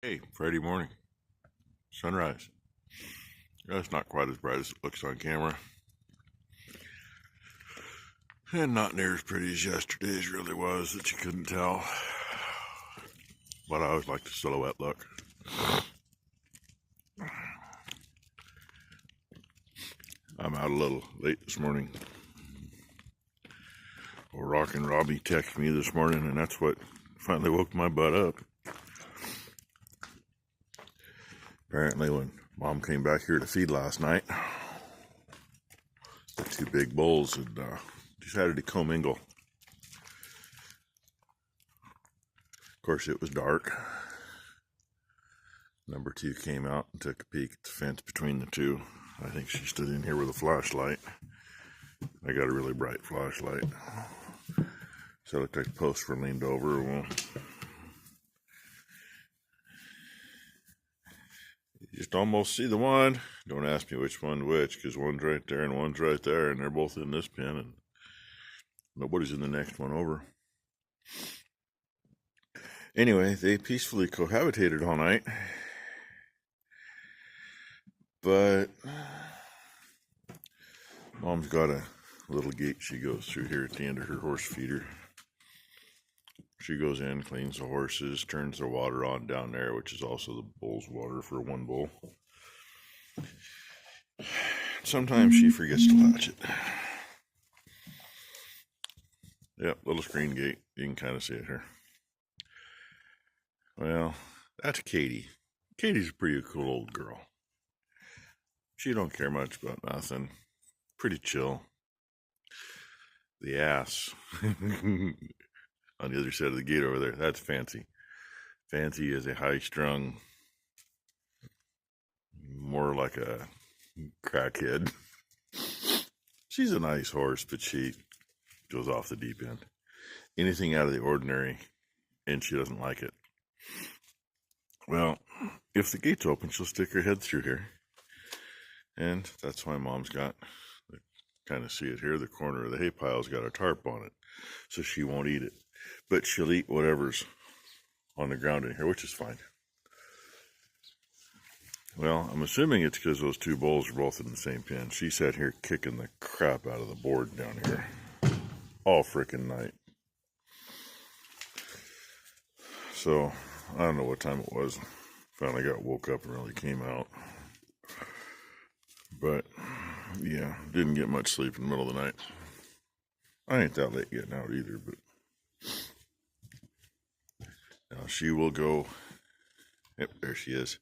Hey, Friday morning, sunrise. It's not quite as bright as it looks on camera, and not near as pretty as yesterday's really was that you couldn't tell. But I always like the silhouette look. I'm out a little late this morning. Well, Rockin' Robbie texted me this morning, and that's what finally woke my butt up. Apparently, when Mom came back here to feed last night, the two big bulls had decided to commingle. Of course, it was dark. Number two came out and took a peek at the fence between the two. I think she stood in here with a flashlight. I got a really bright flashlight. So it looked like the posts were leaned over. Well, you just almost see the one. Don't ask me which one's which, because one's right there and one's right there, and they're both in this pen, and nobody's in the next one over. Anyway, they peacefully cohabitated all night. But Mom's got a little gate she goes through here at the end of her horse feeder. She goes in, cleans the horses, turns the water on down there, which is also the bull's water for one bull. Sometimes she forgets to latch it. Yep, little screen gate. You can kind of see it here. Well, that's Katie. Katie's a pretty cool old girl. She don't care much about nothing. Pretty chill. The ass on the other side of the gate over there, that's Fancy. Fancy is a high-strung, more like a crackhead. She's a nice horse, but she goes off the deep end. Anything out of the ordinary, and she doesn't like it. Well, if the gate's open, she'll stick her head through here. And that's why Mom's got, kind of see it here, the corner of the hay pile's got a tarp on it. So she won't eat it. But she'll eat whatever's on the ground in here, which is fine. Well, I'm assuming it's because those two bulls are both in the same pen. She sat here kicking the crap out of the board down here all frickin' night. So, I don't know what time it was. Finally got woke up and really came out. But, yeah, didn't get much sleep in the middle of the night. I ain't that late getting out either, but now she will go. Yep, there she is.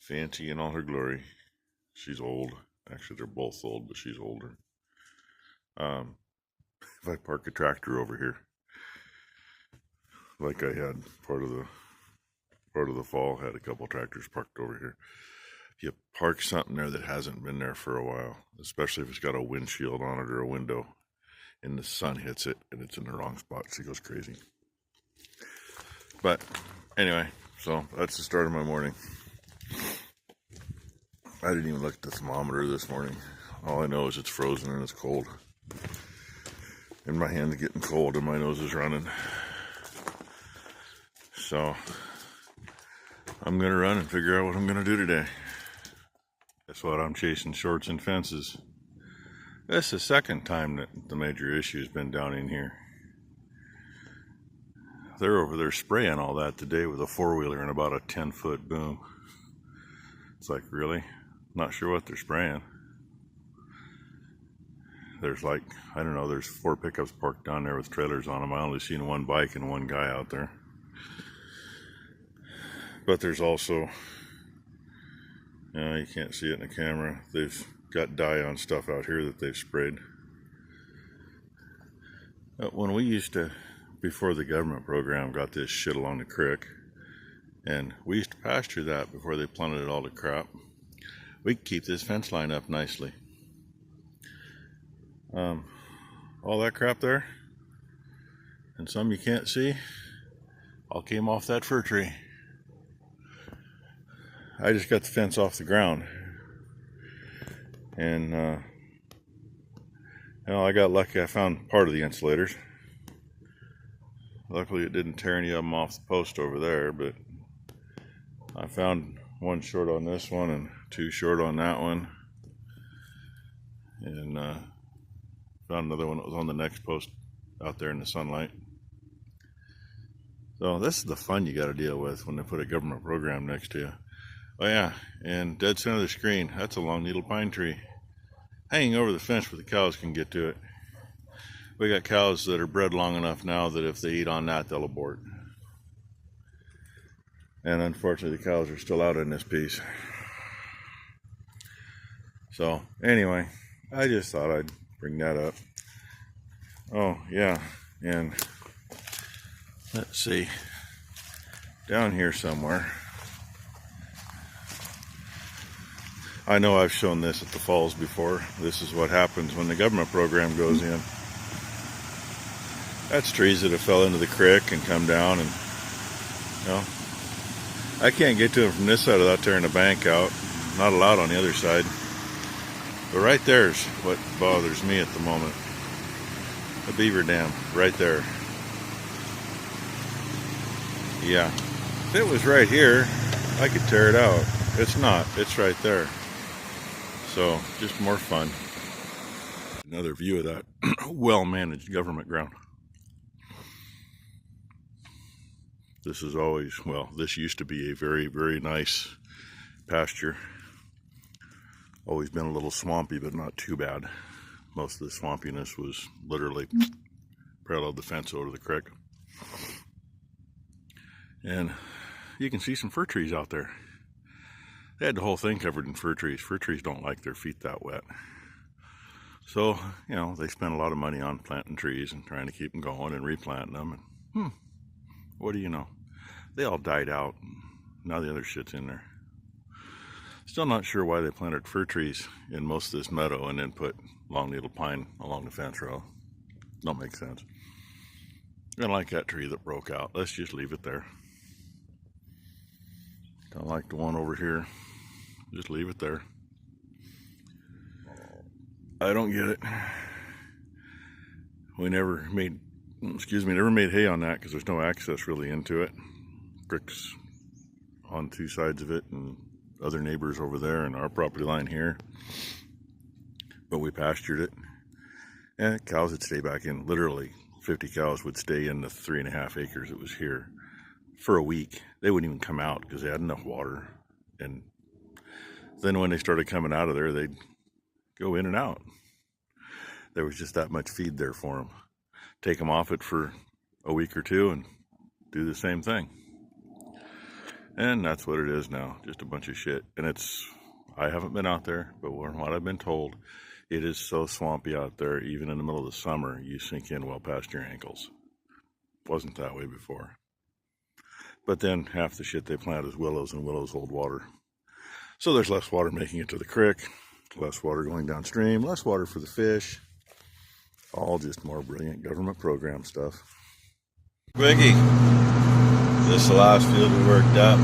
Fancy in all her glory. She's old. Actually, they're both old, but she's older. If I park a tractor over here, like I had part of the fall, had a couple tractors parked over here. If you park something there that hasn't been there for a while, especially if it's got a windshield on it or a window, and the sun hits it and it's in the wrong spot, she goes crazy. But anyway, so that's the start of my morning. I didn't even look at the thermometer this morning. All I know is it's frozen and it's cold. And my hand's getting cold and my nose is running. So I'm going to run and figure out what I'm going to do today. That's what I'm chasing, shorts and fences. This is the second time that the major issue has been down in here. They're over there spraying all that today with a four-wheeler and about a 10-foot boom. It's like, really? Not sure what they're spraying. There's like, I don't know, there's 4 pickups parked down there with trailers on them. I only seen 1 bike and 1 guy out there. But there's also, you can't see it in the camera, they've got dye on stuff out here that they've sprayed. When we used to, before the government program got this shit along the creek, and we used to pasture that before they planted it all to crap, we could keep this fence line up nicely. All that crap there, and some you can't see, all came off that fir tree. I just got the fence off the ground, and I got lucky. I found part of the insulators. Luckily it didn't tear any of them off the post over there, but found one short on this one and 2 short on that one. And found another one that was on the next post out there in the sunlight. So this is the fun you got to deal with when they put a government program next to you. Oh yeah, and dead center of the screen, that's a long needle pine tree hanging over the fence where the cows can get to it. We got cows that are bred long enough now that if they eat on that, they'll abort. And unfortunately, the cows are still out in this piece. So anyway, I just thought I'd bring that up. Oh yeah, and let's see, down here somewhere. I know I've shown this at the falls before. This is what happens when the government program goes in. That's trees that have fell into the creek and come down, and you know, I can't get to them from this side without tearing the bank out. Not allowed on the other side. But right there's what bothers me at the moment. The beaver dam, right there. Yeah, if it was right here, I could tear it out. It's not, it's right there. So, just more fun. Another view of that well-managed government ground. This is always, well, this used to be a very, very nice pasture. Always been a little swampy, but not too bad. Most of the swampiness was literally parallel the fence over the creek. And you can see some fir trees out there. They had the whole thing covered in fir trees. Fir trees don't like their feet that wet. So, you know, they spent a lot of money on planting trees and trying to keep them going and replanting them. And, what do you know? They all died out. Now the other shit's in there. Still not sure why they planted fir trees in most of this meadow and then put long needle pine along the fence row. Don't make sense. I don't like that tree that broke out. Let's just leave it there. Don't like the one over here. Just leave it there. I don't get it. We never made, never made hay on that because there's no access really into it. Bricks on 2 sides of it and other neighbors over there and our property line here. But we pastured it. And cows would stay back in. Literally 50 cows would stay in the 3.5 acres that was here for a week. They wouldn't even come out because they had enough water. And then when they started coming out of there, they'd go in and out. There was just that much feed there for them. Take them off it for a week or 2 and do the same thing. And that's what it is now, just a bunch of shit. And I haven't been out there, but from what I've been told, it is so swampy out there, even in the middle of the summer, you sink in well past your ankles. Wasn't that way before. But then half the shit they plant is willows, and willows hold water. So there's less water making it to the creek, less water going downstream, less water for the fish. All just more brilliant government program stuff. Quickie, this is the last field we worked up.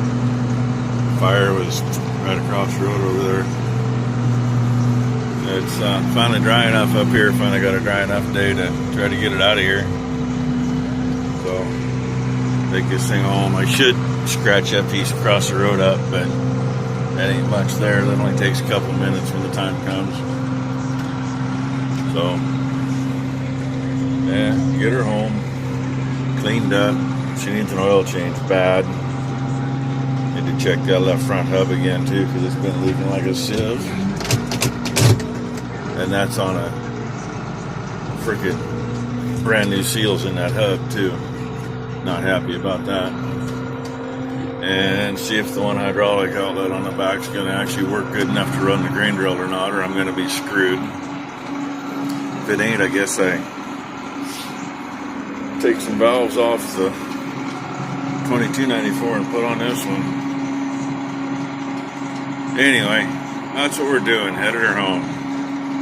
Fire was right across the road over there. It's finally dry enough up here. Finally got a dry enough day to try to get it out of here. So, take this thing home. I should scratch that piece across the road up, but that ain't much there. That only takes a couple minutes when the time comes. So, yeah, get her home, cleaned up. She needs an oil change bad. Need to check that left front hub again too, because it's been leaking like a sieve. And that's on a freaking brand new seals in that hub too. Not happy about that. And see if the one hydraulic outlet on the back is going to actually work good enough to run the grain drill or not, or I'm going to be screwed. If it ain't, I guess I take some valves off the 2294 and put on this one. Anyway, that's what we're doing. Headed her home.